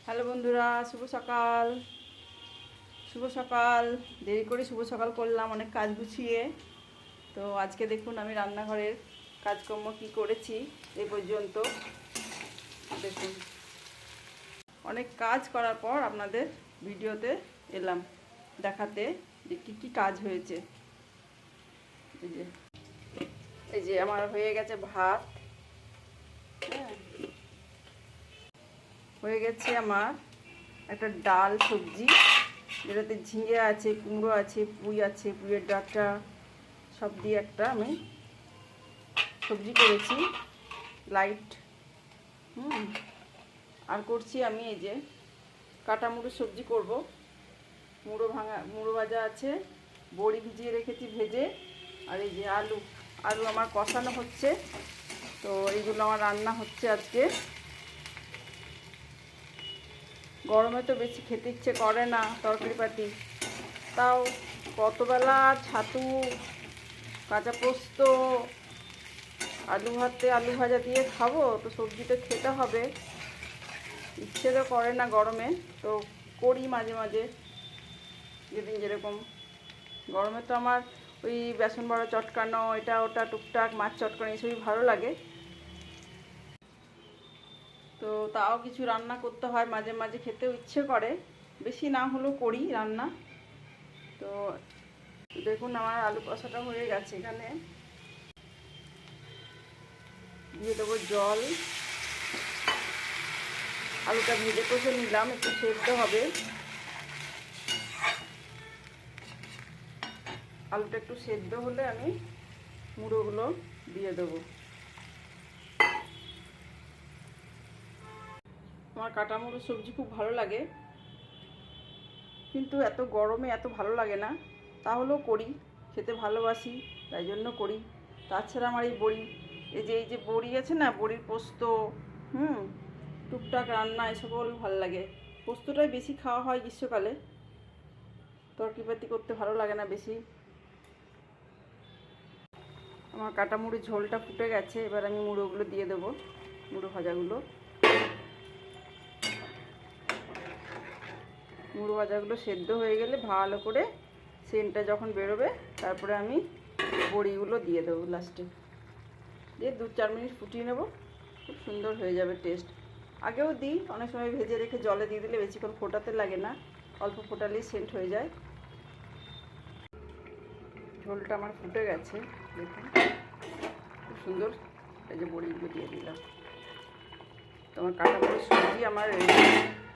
Hello বন্ধুরা, শুভ সকাল। শুভ সকাল। দেরি করে শুভ সকাল করলাম, অনেক কাজ গুছিয়ে। তো আজকে দেখুন আমি রান্নাঘরের কাজকর্ম কি করেছি এই পর্যন্ত। দেখুন, অনেক কাজ করার পর আপনাদের ভিডিওতে এলাম দেখাতে যে কী কী কাজ হয়েছে। এই যে আমার হয়ে গেছে ভাত, হ্যাঁ, হয়ে গেছে আমার একটা ডাল সবজি, যেটাতে ঝিঙে আছে, কুমড়ো আছে, পুঁই আছে, পুঁইয়ের ডাঁটা সব দিয়ে একটা আমি সবজি করেছি লাইট। আর করছি আমি এই যে কাটা মুড়ো সবজি করব। মুড়ো ভাজা আছে, বড়ি ভিজিয়ে রেখেছি ভেজে, আর এই যে আলু আলু আমার কষানো হচ্ছে। তো এইগুলো আমার রান্না হচ্ছে আজকে। গরমে তো বেশি খেতে ইচ্ছে করে না তরকারি পাতি, তাও কতবেলা ছাতু, কাঁচা পোস্ত, আলু ভাতে আলু ভাজা দিয়ে খাবো, তো সবজি তো খেতে হবে। ইচ্ছে তো করে না গরমে, তো করি মাঝে মাঝে, যেদিন যেরকম। গরমে তো আমার ওই বেসন বড়া চটকানো, এটা ওটা টুকটাক মাছ চটকানো এসবই ভালো লাগে। তো তাও কিছু রান্না করতে হয়, মাঝে মাঝে খেতেও ইচ্ছে করে, বেশি না হলেও করি রান্না। তো দেখুন আমার আলু কষাটা হয়ে গেছে। এখানে দিয়ে দেবো জল। আলুটা ভেজে কষে নিলাম, একটু সেদ্ধ হবে। আলুটা একটু সেদ্ধ হলে আমি মুড়োগুলো দিয়ে দেবো। আমার কাটা মুড়ো সবজি খুব ভালো লাগে, কিন্তু এত গরমে এত ভালো লাগে না, তাহলেও করি, খেতে ভালোবাসি তাই জন্য করি। তাছাড়া আমার এই যে বড়ি আছে না, বড়ির পোস্ত, টুকটাক রান্না এসব ভালো লাগে। পোস্তটাই বেশি খাওয়া হয় গ্রীষ্মকালে, তরকারিপাতি করতে ভালো লাগে না বেশি। আমার কাটা মুড়ির ঝোলটা ফুটে গেছে, এবার আমি মুড়োগুলো দিয়ে দেবো, মুড়ো ভাজাগুলো। মুড়ো ভাজাগুলো সেদ্ধ হয়ে গেলে ভালো করে সেন্টটা যখন বেরোবে, তারপরে আমি বড়িগুলো দিয়ে দেবো লাস্টে, দিয়ে 2-4 মিনিট ফুটিয়ে নেব, খুব সুন্দর হয়ে যাবে টেস্ট। আগেও দিই, অনেক সময় ভেজে রেখে জলে দিয়ে দিলে বেশিক্ষণ ফোটাতে লাগে না, অল্প ফোটালেই সেন্ট হয়ে যায়। ঝোলটা আমার ফুটে গেছে, দেখুন খুব সুন্দর। এই যে বড়িগুলো দিয়ে দিলাম, তোমার কাটা বড়ি সবজি আমার রেডি।